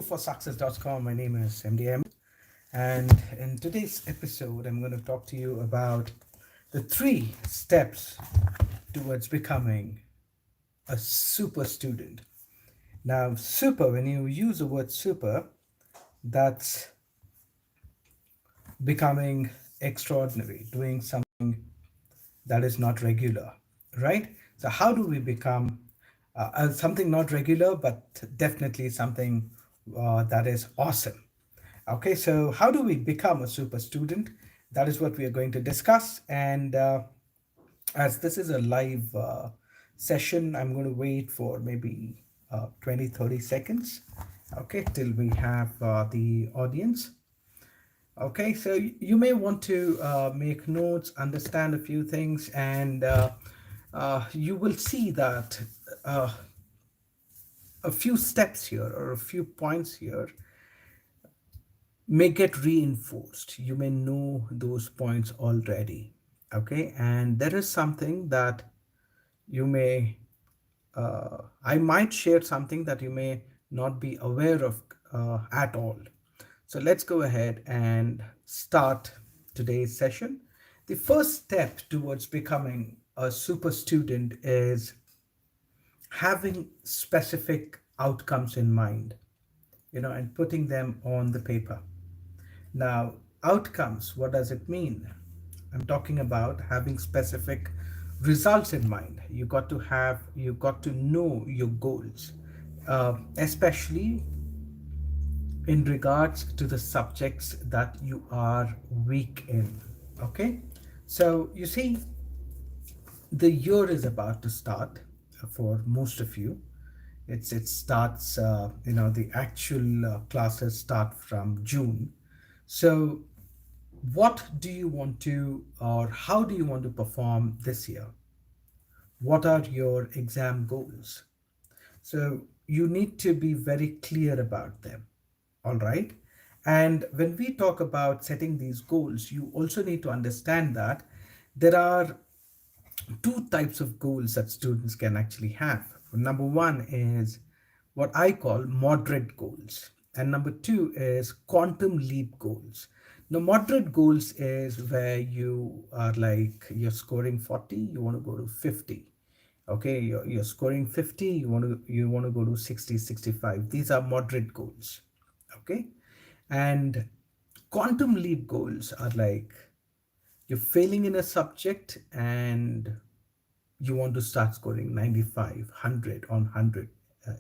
For success.com. My name is MDM, and in today's episode, I'm going to talk to you about the 3 steps towards becoming a super student. Now, super, when you use the word super, that's becoming extraordinary, doing something that is not regular, right? So, how do we become something not regular, but definitely something that is awesome? Okay, so how do we become a super student? That is what we are going to discuss. And as this is a live session, I'm going to wait for maybe 20, 30 seconds, okay, till we have the audience. Okay, so you may want to make notes, understand a few things, and you will see that uh, a few steps here or a few points here may get reinforced. You may know those points already. Okay, and there is something that you may, I might share something that you may not be aware of at all. So let's go ahead and start today's session. The first step towards becoming a super student is having specific outcomes in mind, and putting them on the paper. Now, outcomes, what does it mean? I'm talking about having specific results in mind. You got to know your goals, especially in regards to the subjects that you are weak in. Okay, so you see, the year is about to start for most of you. It starts, the actual classes start from June. So what do you want to, or how do you want to perform this year? What are your exam goals? So you need to be very clear about them. All right. And when we talk about setting these goals, you also need to understand that there are 2 types of goals that students can actually have. Number one is what I call moderate goals, and number two is quantum leap goals. Now, moderate goals is where you are like you're scoring 40, you want to go to 50. Okay, you're scoring 50, you want to go to 60, 65. These are moderate goals. Okay, and quantum leap goals are like you're failing in a subject and you want to start scoring 95, 100 on 100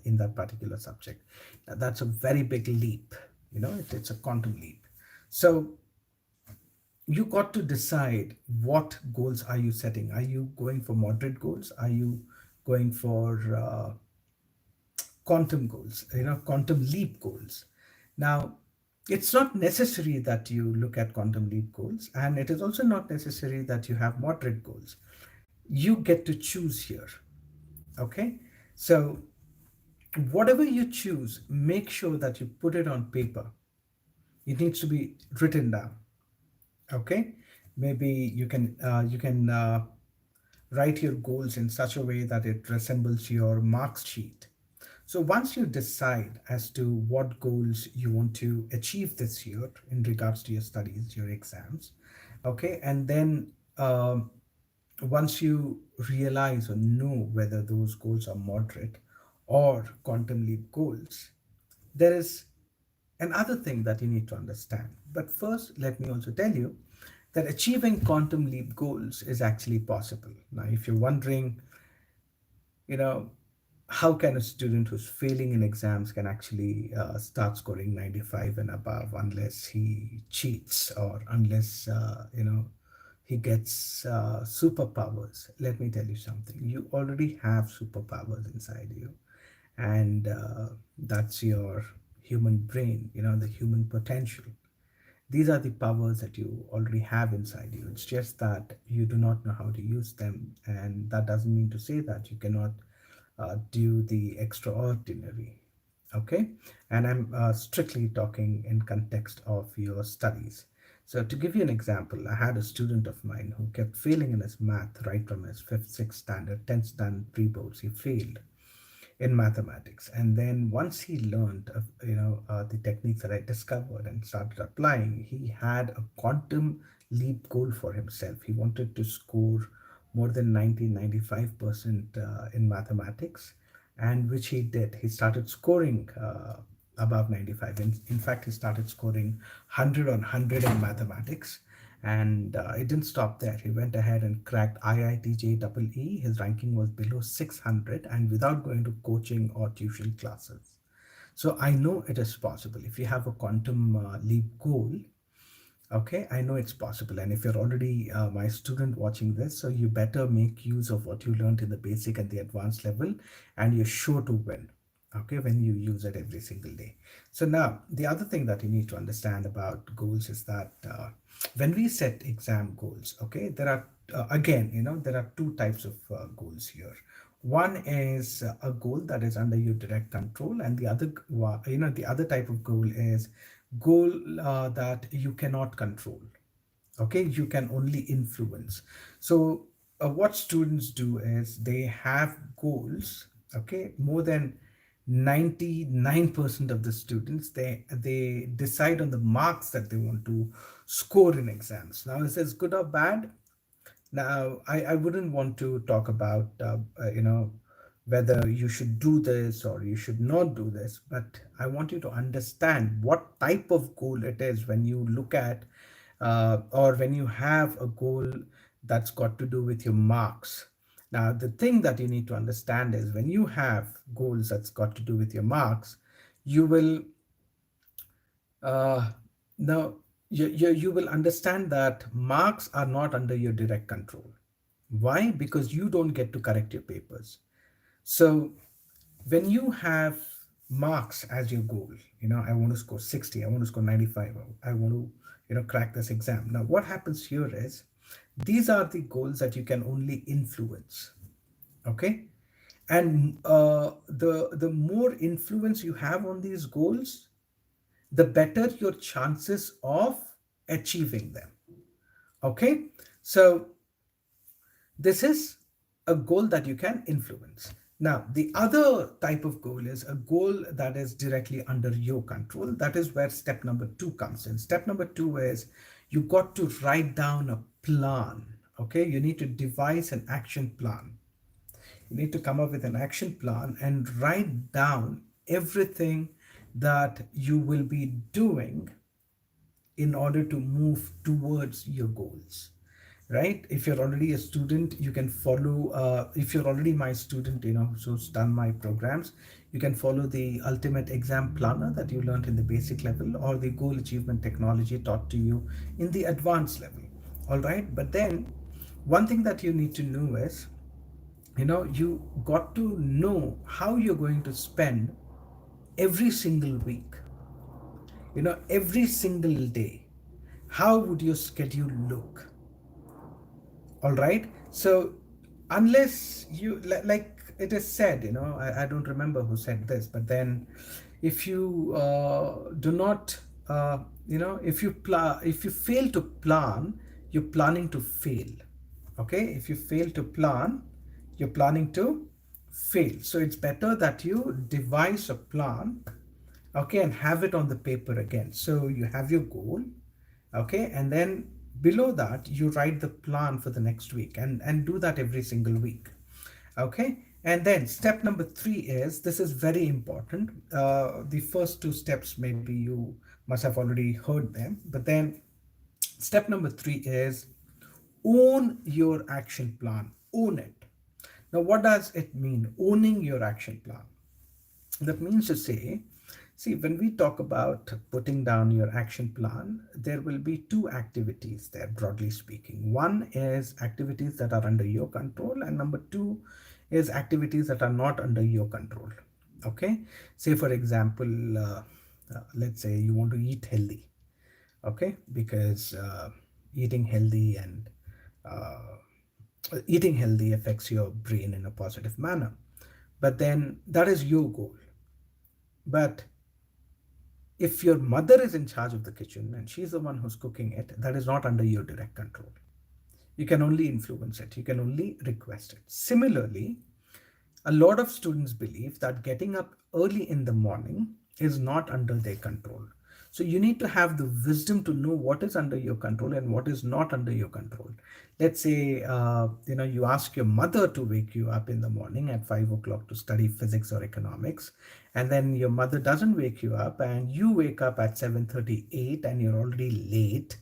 in that particular subject. Now, that's a very big leap. It's a quantum leap. So you got to decide, what goals are you setting? Are you going for moderate goals? Are you going for quantum goals, quantum leap goals? Now, it's not necessary that you look at quantum leap goals, and it is also not necessary that you have moderate goals. You get to choose here. Okay, so whatever you choose, make sure that you put it on paper. It needs to be written down. Okay, maybe you can write your goals in such a way that it resembles your marks sheet. So once you decide as to what goals you want to achieve this year in regards to your studies, your exams, okay, and then once you realize or know whether those goals are moderate or quantum leap goals, there is another thing that you need to understand. But first, let me also tell you that achieving quantum leap goals is actually possible. Now, if you're wondering, you know, how can a student who's failing in exams can actually start scoring 95 and above unless he cheats or unless, he gets superpowers? Let me tell you something. You already have superpowers inside you, and that's your human brain, the human potential. These are the powers that you already have inside you. It's just that you do not know how to use them, and that doesn't mean to say that you cannot do the extraordinary. Okay, and I'm strictly talking in context of your studies. So to give you an example, I had a student of mine who kept failing in his math right from his 5th, 6th standard, 10th standard pre-boards. He failed. in mathematics. And then once he learned the techniques that I discovered and started applying, he had a quantum leap goal for himself. He wanted to score more than 95% in mathematics, and which he did. He started scoring above 95. In fact, he started scoring 100 on 100 in mathematics. And it didn't stop there. He went ahead and cracked IIT JEE. His ranking was below 600, and without going to coaching or tuition classes. So I know it is possible. If you have a quantum leap goal, okay, I know it's possible. And if you're already my student watching this, so you better make use of what you learned in the basic and the advanced level, and you're sure to win, okay, when you use it every single day. So now, the other thing that you need to understand about goals is that when we set exam goals, okay, there are, again, there are two types of goals here. One is a goal that is under your direct control, and the other type of goal is goal that you cannot control. Okay, you can only influence. So what students do is they have goals. Okay, more than 99% of the students, they decide on the marks that they want to score in exams. Now, is this good or bad? Now, I wouldn't want to talk about, whether you should do this or you should not do this, but I want you to understand what type of goal it is when you look at, or when you have a goal that's got to do with your marks. Now, the thing that you need to understand is when you have goals that's got to do with your marks, you will uh, now you will understand that marks are not under your direct control. Why? Because you don't get to correct your papers. So when you have marks as your goal, I want to score 60, I want to score 95, I want to, crack this exam. Now, what happens here is these are the goals that you can only influence. Okay. And the more influence you have on these goals, the better your chances of achieving them. Okay. So this is a goal that you can influence. Now, the other type of goal is a goal that is directly under your control. That is where step number two comes in. Step number two is you got to write down a plan. Okay, you need to devise an action plan. You need to come up with an action plan and write down everything that you will be doing in order to move towards your goals. Right, if you're already a student, you can follow, if you're already my student, who's done my programs, you can follow the ultimate exam planner that you learned in the basic level, or the goal achievement technology taught to you in the advanced level. All right, but then one thing that you need to know is, you got to know how you're going to spend every single week, every single day. How would your schedule look? All right. So, unless you like it is said, I don't remember who said this, but then if you do not, if you fail to plan, you're planning to fail. Okay. If you fail to plan, you're planning to fail. So, it's better that you devise a plan, okay, and have it on the paper again. So, you have your goal, okay, and then below that you write the plan for the next week, and do that every single week. Okay, and then step number three is, this is very important. The first two steps maybe you must have already heard them, but then step number three is own your action plan. Own it. Now, what does it mean, owning your action plan? That means to say, see, when we talk about putting down your action plan, there will be two activities there, broadly speaking. One is activities that are under your control, and number two is activities that are not under your control. Okay. Say, for example, let's say you want to eat healthy. Okay. Because eating healthy and uh, eating healthy affects your brain in a positive manner. But then that is your goal. But if your mother is in charge of the kitchen and she's the one who's cooking it, that is not under your direct control. You can only influence it, you can only request it. Similarly, A lot of students believe that getting up early in the morning is not under their control. So you need to have the wisdom to know what is under your control and what is not under your control. Let's say you ask your mother to wake you up in the morning at 5 o'clock to study physics or economics, and then your mother doesn't wake you up, and you wake up at 7:38 and you're already late.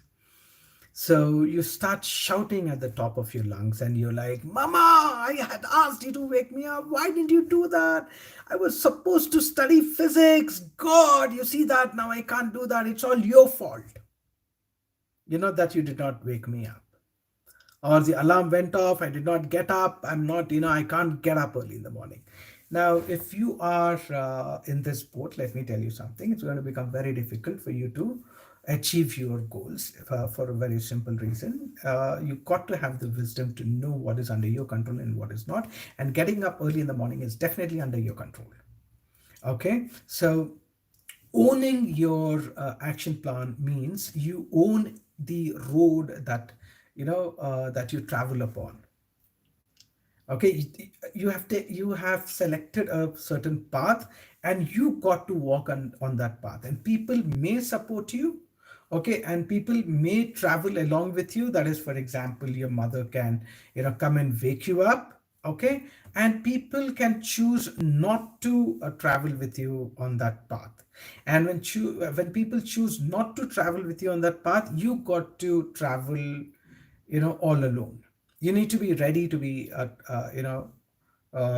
So you start shouting at the top of your lungs and you're like, Mama, I had asked you to wake me up. Why didn't you do that? I was supposed to study physics. God, you see that? Now I can't do that. It's all your fault. You know that you did not wake me up. Or the alarm went off, I did not get up, I'm not, I can't get up early in the morning. Now if you are in this boat, let me tell you something, it's going to become very difficult for you to achieve your goals for a very simple reason. You got to have the wisdom to know what is under your control and what is not, and getting up early in the morning is definitely under your control. Okay, so owning your action plan means you own the road that you travel upon. Okay, you have selected a certain path, and you got to walk on that path, and people may support you. Okay, and people may travel along with you. That is, for example, your mother can come and wake you up. Okay, and people can choose not to travel with you on that path. And when people choose not to travel with you on that path, you got to travel all alone. You need to be ready to be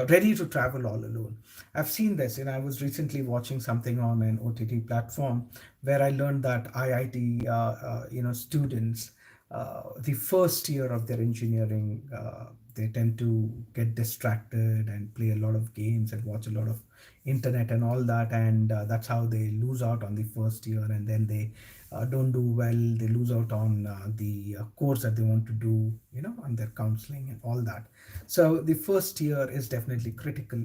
ready to travel all alone. I've seen this. I was recently watching something on an OTT platform where I learned that IIT students, the first year of their engineering, they tend to get distracted and play a lot of games and watch a lot of internet and all that, and that's how they lose out on the first year, and then they don't do well. They lose out on the course that they want to do, on their counseling and all that. So the first year is definitely critical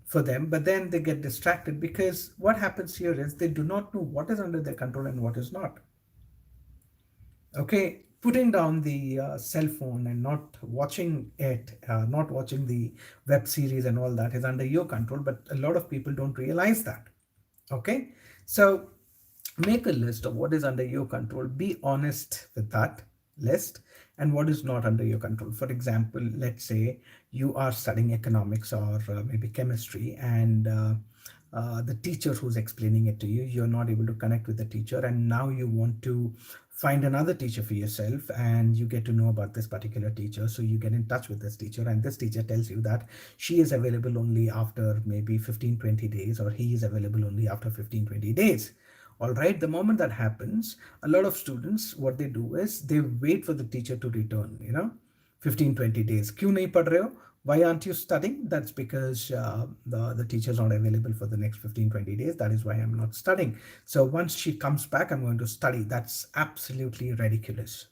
for them, but then they get distracted because what happens here is they do not know what is under their control and what is not. Okay, putting down the cell phone and not watching it, not watching the web series and all that is under your control, but a lot of people don't realize that. Okay, so make a list of what is under your control. Be honest with that list, and what is not under your control. For example, let's say you are studying economics or maybe chemistry, and the teacher who's explaining it to you, you're not able to connect with the teacher, and now you want to find another teacher for yourself, and you get to know about this particular teacher. So you get in touch with this teacher, and this teacher tells you that she is available only after maybe 15-20 days, or he is available only after 15-20 days. All right, the moment that happens, a lot of students, what they do is they wait for the teacher to return, 15-20 days. Kyun nahi pad rahe ho? Why aren't you studying? That's because the teacher is not available for the next 15-20 days. That is why I'm not studying. So once she comes back, I'm going to study. That's absolutely ridiculous.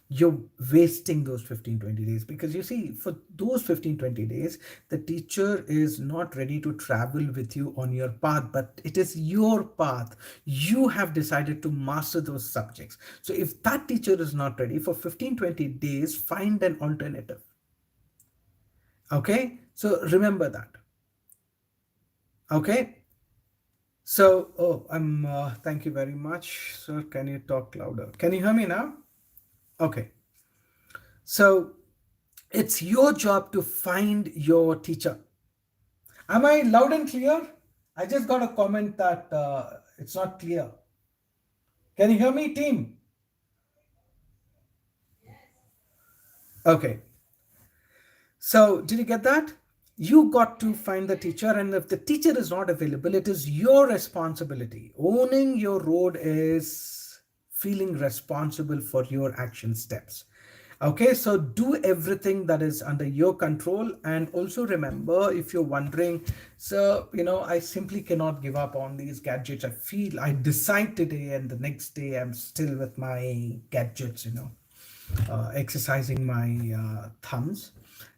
You're wasting those 15-20 days, because you see, for those 15-20 days, the teacher is not ready to travel with you on your path, but it is your path. You have decided to master those subjects. So if that teacher is not ready for 15-20 days, find an alternative. Okay, so remember that. Okay, so I'm thank you very much, sir. Can you talk louder? Can you hear me now? Okay, so it's your job to find your teacher. Am I loud and clear? I just got a comment that it's not clear. Can you hear me, team? Okay. So, did you get that? You got to find the teacher, and if the teacher is not available, it is your responsibility. Owning your road is feeling responsible for your action steps. Okay, so do everything that is under your control, and also remember, if you're wondering, so I simply cannot give up on these gadgets. I decide today, and the next day I'm still with my gadgets, exercising my thumbs.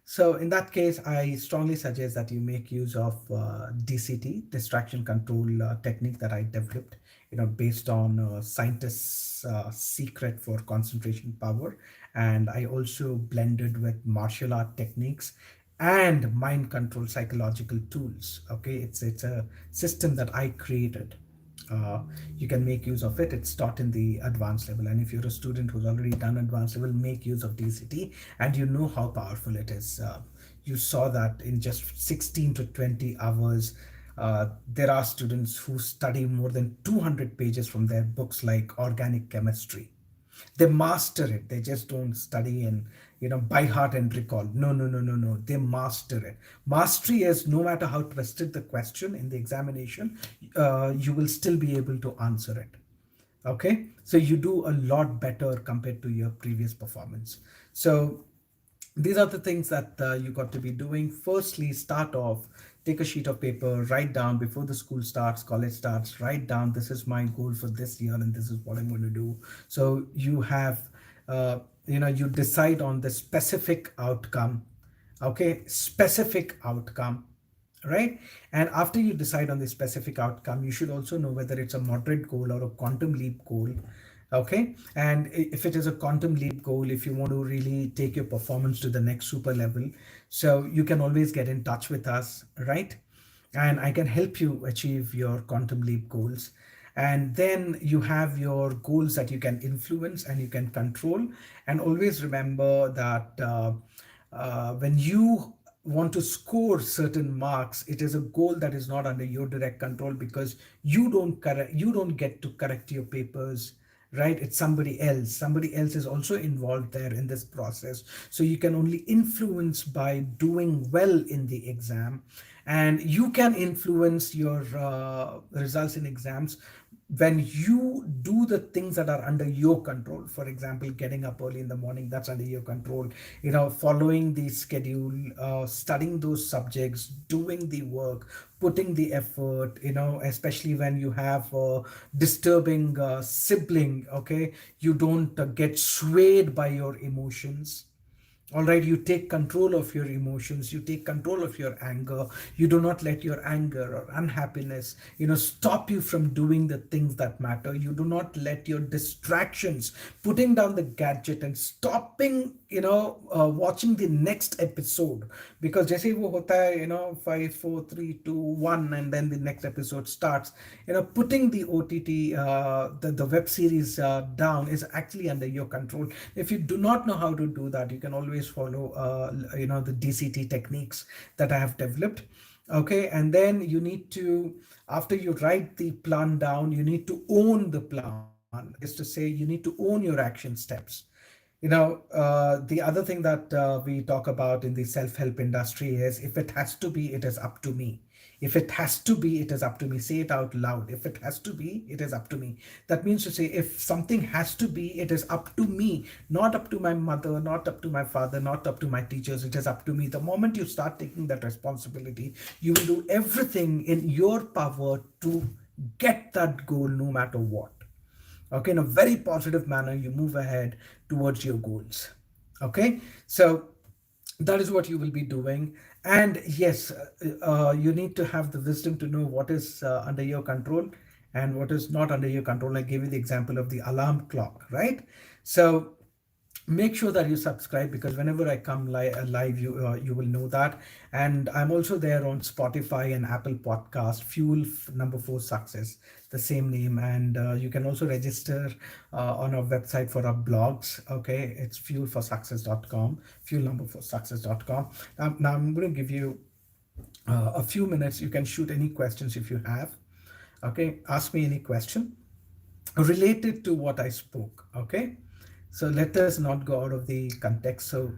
So in that case, I strongly suggest that you make use of DCT, distraction control technique that I developed, based on scientists' secret for concentration power. And I also blended with martial art techniques and mind control psychological tools. Okay, it's a system that I created. uh, you can make use of it. It's taught in the advanced level, and if you're a student who's already done advanced level, make use of DCT, and you know how powerful it is. You saw that in just 16 to 20 hours. There are students who study more than 200 pages from their books, like organic chemistry. They master it. They just don't study and by heart and recall. No, no, no, no, no, they master it. Mastery is, no matter how twisted the question in the examination, you will still be able to answer it. Okay, so you do a lot better compared to your previous performance. So these are the things that you got to be doing. Firstly, start off, take a sheet of paper, write down before the school starts, college starts, write down, this is my goal for this year and this is what I'm going to do. So you have you decide on the specific outcome. Okay, specific outcome, right? And after you decide on the specific outcome, you should also know whether it's a moderate goal or a quantum leap goal. Okay, and if it is a quantum leap goal, if you want to really take your performance to the next super level, so you can always get in touch with us, right? And I can help you achieve your quantum leap goals. And then you have your goals that you can influence and you can control. And always remember that when you want to score certain marks, it is a goal that is not under your direct control, because you don't get to correct your papers, right? It's somebody else is also involved there in this process. So you can only influence by doing well in the exam, and you can influence your results in exams when you do the things that are under your control. For example, getting up early in the morning, that's under your control. Following the schedule, studying those subjects, doing the work, putting the effort, especially when you have a disturbing sibling. Okay, you don't get swayed by your emotions. All right, you take control of your emotions, you take control of your anger. You do not let your anger or unhappiness stop you from doing the things that matter. You do not let your distractions, putting down the gadget and stopping watching the next episode, because जैसे ही वो होता है 5 4 3 2 1, and then the next episode starts. Putting the OTT, the web series down is actually under your control. If you do not know how to do that, you can always follow the DCT techniques that I have developed. Okay, and then you need to, after you write the plan down, you need to own the plan. That is to say, you need to own your action steps. The other thing that we talk about in the self-help industry is, if it has to be, it is up to me. If it has to be, it is up to me. Say it out loud. If it has to be, it is up to me. That means to say, if something has to be, it is up to me, not up to my mother, not up to my father, not up to my teachers. It is up to me. The moment you start taking that responsibility, you will do everything in your power to get that goal, no matter what. Okay, in a very positive manner, you move ahead towards your goals. Okay, so that is what you will be doing. And yes, you need to have the wisdom to know what is under your control and what is not under your control. I gave you the example of the alarm clock, right? So make sure that you subscribe, because whenever I come live, you will know that. And I'm also there on Spotify and Apple Podcast, Fuel number 4 Success, the same name. And you can also register on our website for our blogs. Okay, it's fuelforsuccess.com, fuel number 4 success.com. Now I'm going to give you a few minutes. You can shoot any questions if you have. Okay, ask me any question related to what I spoke. Okay, so let us not go out of the context. So,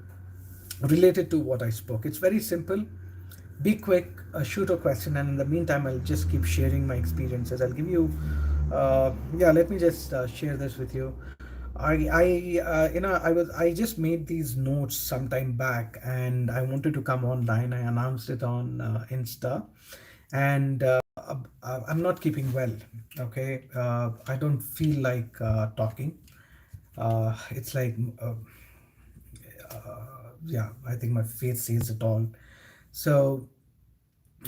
related to what I spoke, it's very simple. Be quick, shoot a question, and in the meantime, I'll just keep sharing my experiences. I'll give you, yeah. Let me just share this with you. I just made these notes some time back, and I wanted to come online. I announced it on Insta, and I'm not keeping well. Okay, I don't feel like talking. It's like, yeah, I think my face says it all. So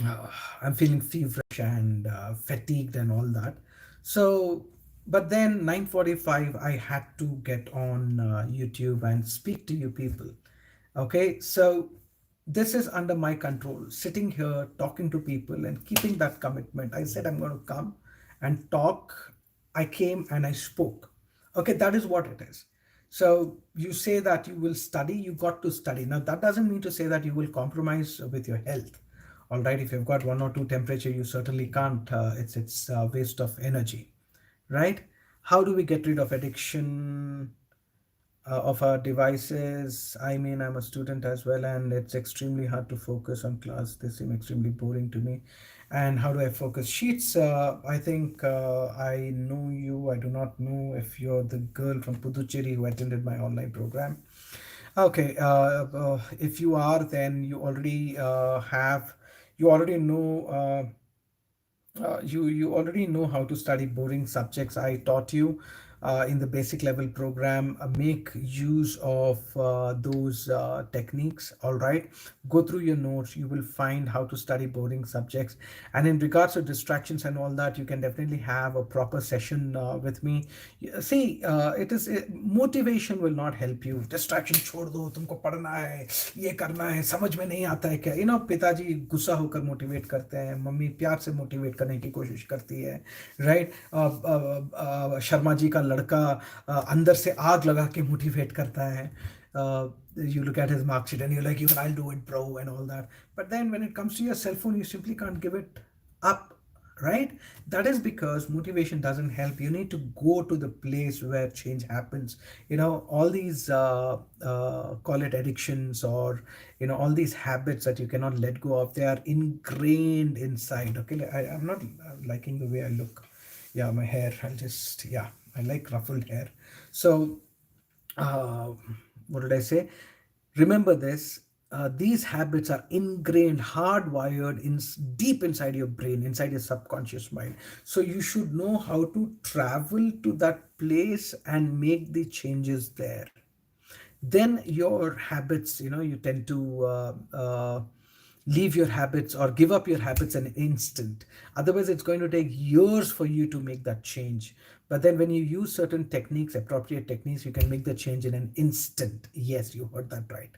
uh, I'm feeling feverish and fatigued and all that. So, but then 9:45, I had to get on YouTube and speak to you people. Okay, so this is under my control. Sitting here, talking to people, and keeping that commitment. I said I'm going to come and talk. I came and I spoke. Okay, that is what it is. So you say that you will study, you got to study. Now, that doesn't mean to say that you will compromise with your health. All right, if you've got 1 or 2 temperature, you certainly can't. It's waste of energy, right? How do we get rid of addiction of our devices? I mean, I'm a student as well, and it's extremely hard to focus on class. They seem extremely boring to me. And how do I focus? Sheets, I think I know you. I do not know if you're the girl from Puducherry who attended my online program. Okay, if you are, then you already you already know. You already know how to study boring subjects. I taught you in the basic level program. Make use of those techniques. All right, go through your notes. You will find how to study boring subjects. And in regards to distractions and all that, you can definitely have a proper session with me. See, motivation will not help you. Distraction छोड़ दो, तुमको पढ़ना है, ये करना है, समझ में नहीं आता है क्या? पिताजी गुस्सा होकर मोटिवेट करते हैं, मम्मी प्यार से मोटिवेट करने की कोशिश करती है, राइट? शर्मा जी का लड़का अंदर से आग लगा के मोटिवेट करता है. You look at his mark sheet and you're like, even I'll do it, bro, and all that. But then when it comes to your cell phone, you simply can't give it up, right? That is because motivation doesn't help. You need to go to the place where change happens. All these call it addictions, or all these habits that you cannot let go of, they are ingrained inside. Okay, I'm not liking the way I look. Yeah, my hair, yeah, I like ruffled hair. So uh, what did I say? Remember this. These habits are ingrained, hardwired in deep inside your brain, inside your subconscious mind. So you should know how to travel to that place and make the changes there. Then your habits, you tend to leave your habits or give up your habits an instant. Otherwise, it's going to take years for you to make that change. But then when you use certain techniques, appropriate techniques, you can make the change in an instant. Yes, you heard that right,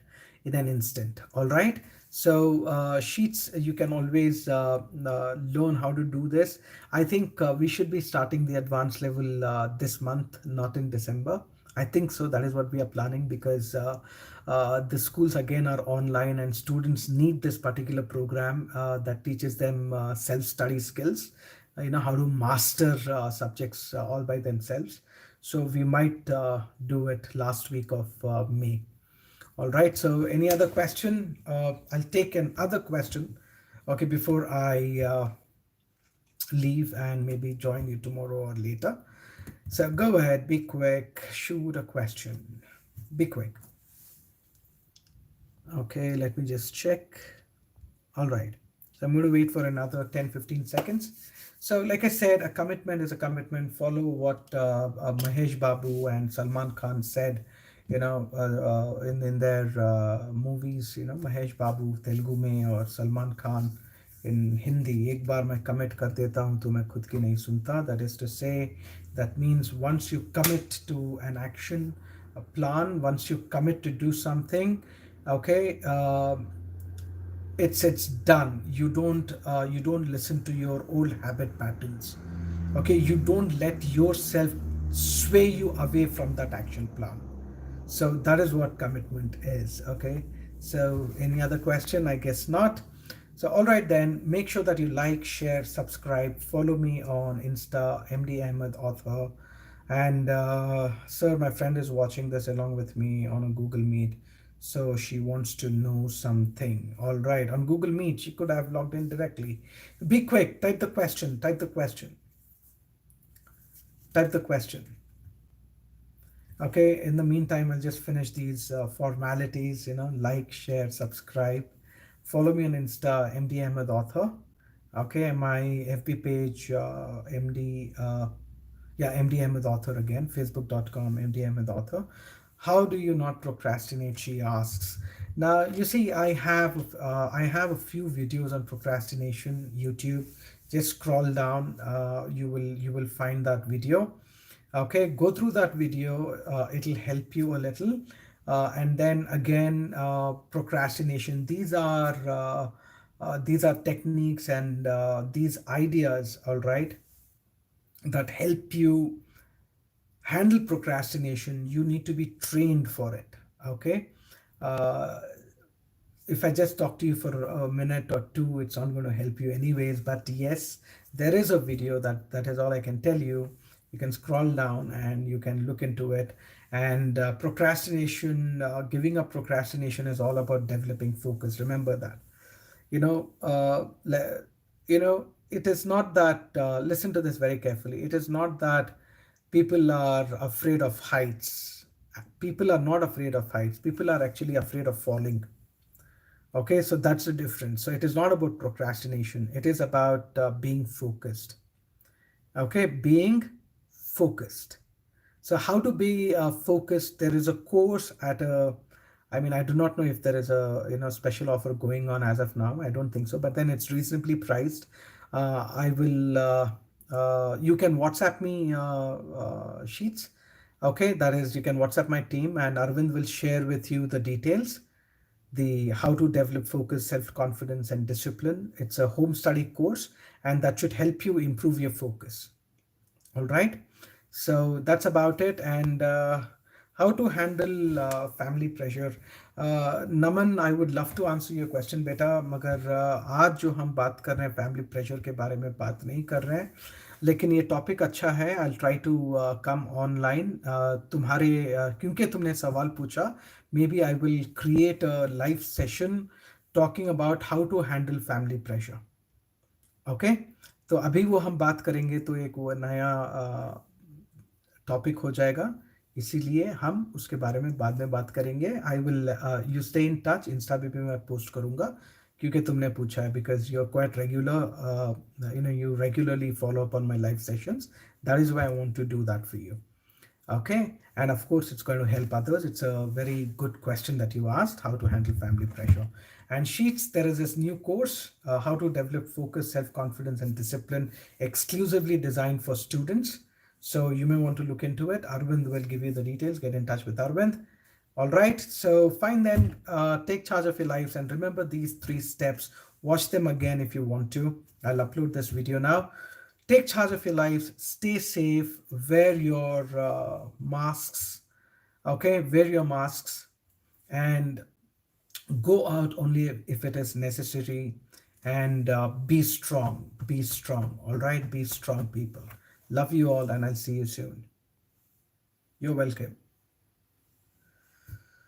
in an instant. All right. So sheets, you can always learn how to do this. I think we should be starting the advanced level this month, not in December. I think so. That is what we are planning, because the schools again are online, and students need this particular program that teaches them self-study skills. How to master subjects all by themselves. So we might do it last week of May. All right. So any other question? I'll take another question. Okay, before I leave and maybe join you tomorrow or later. So go ahead, be quick, shoot a question. Be quick. Okay, let me just check. All right. So I'm going to wait for another 10-15 seconds. So like I said, a commitment is a commitment. Follow what Mahesh Babu and Salman Khan said, in their movies. Mahesh Babu Telugu में, or Salman Khan in Hindi, एक बार मैं commit कर देता हूँ तो मैं खुद की नहीं सुनता. That is to say, that means once you commit to an action, a plan, once you commit to do something, okay, it's done. You don't listen to your old habit patterns. Okay, you don't let yourself sway you away from that action plan. So that is what commitment is. Okay, so any other question? I guess not. So all right, then make sure that you like, share, subscribe, follow me on Insta, MD Ahmed Author. And sir, my friend is watching this along with me on a Google Meet. So she wants to know something. All right, on Google Meet, she could have logged in directly. Be quick, type the question, type the question, type the question. Okay, in the meantime, I'll just finish these formalities, like, share, subscribe. Follow me on Insta, MD Ahmed Author. Okay, my FB page, MD Ahmed Author again, facebook.com, MD Ahmed Author. How do you not procrastinate? She asks. Now, you see, I have a few videos on procrastination, YouTube. Just scroll down, you will find that video. Okay, go through that video. It'll help you a little. And then again, procrastination. These are techniques and these ideas, all right, that help you handle procrastination. You need to be trained for it. Okay. Uh, if I just talk to you for a minute or two, it's not going to help you anyways. But yes, there is a video that is all I can tell you. You can scroll down and you can look into it. And giving up procrastination is all about developing focus. Remember that. You know, it is not that. Listen to this very carefully. It is not that people are afraid of heights. People are not afraid of heights. People are actually afraid of falling. Okay, so that's the difference. So it is not about procrastination. It is about being focused. Okay, being focused. So how to be focused? There is a course at a. I mean, I do not know if there is a special offer going on as of now. I don't think so. But then it's reasonably priced. I will. You can WhatsApp me sheets. Okay, that is, you can WhatsApp my team, and Arvind will share with you the details, the how to develop focus, self-confidence, and discipline. It's a home study course, and that should help you improve your focus. All right. So that's about it. And how to handle family pressure. Naman, I would love to answer your question, बेटा, मगर आज जो हम बात कर रहे हैं family pressure के बारे में बात नहीं कर रहे हैं, लेकिन ये टॉपिक अच्छा है. I try to come online तुम्हारे क्योंकि तुमने सवाल पूछा. Maybe I will create a live session talking about how to handle family pressure. Okay. तो अभी वो हम बात करेंगे तो एक वो नया टॉपिक हो जाएगा, इसीलिए हम उसके बारे में बाद में बात करेंगे. I will you stay in touch. Insta पे भी मैं पोस्ट करूंगा क्योंकि तुमने पूछा है, because you are quite regular, you regularly follow up on my live sessions. That is why I want to do that for you. Okay, and of course it's going to help others. It's a very good question that you asked, how to handle family pressure. And sheets, there is this new course, how to develop focus, self-confidence, and discipline, exclusively designed for students. So you may want to look into it. Arvind will give you the details. Get in touch with Arvind. All right, so fine then. Take charge of your lives and remember these 3 steps. Watch them again if you want to. I'll upload this video now. Take charge of your lives, stay safe, wear your masks. Okay, wear your masks and go out only if it is necessary. And be strong. Be strong. All right, be strong, people. Love you all, and I'll see you soon. You're welcome.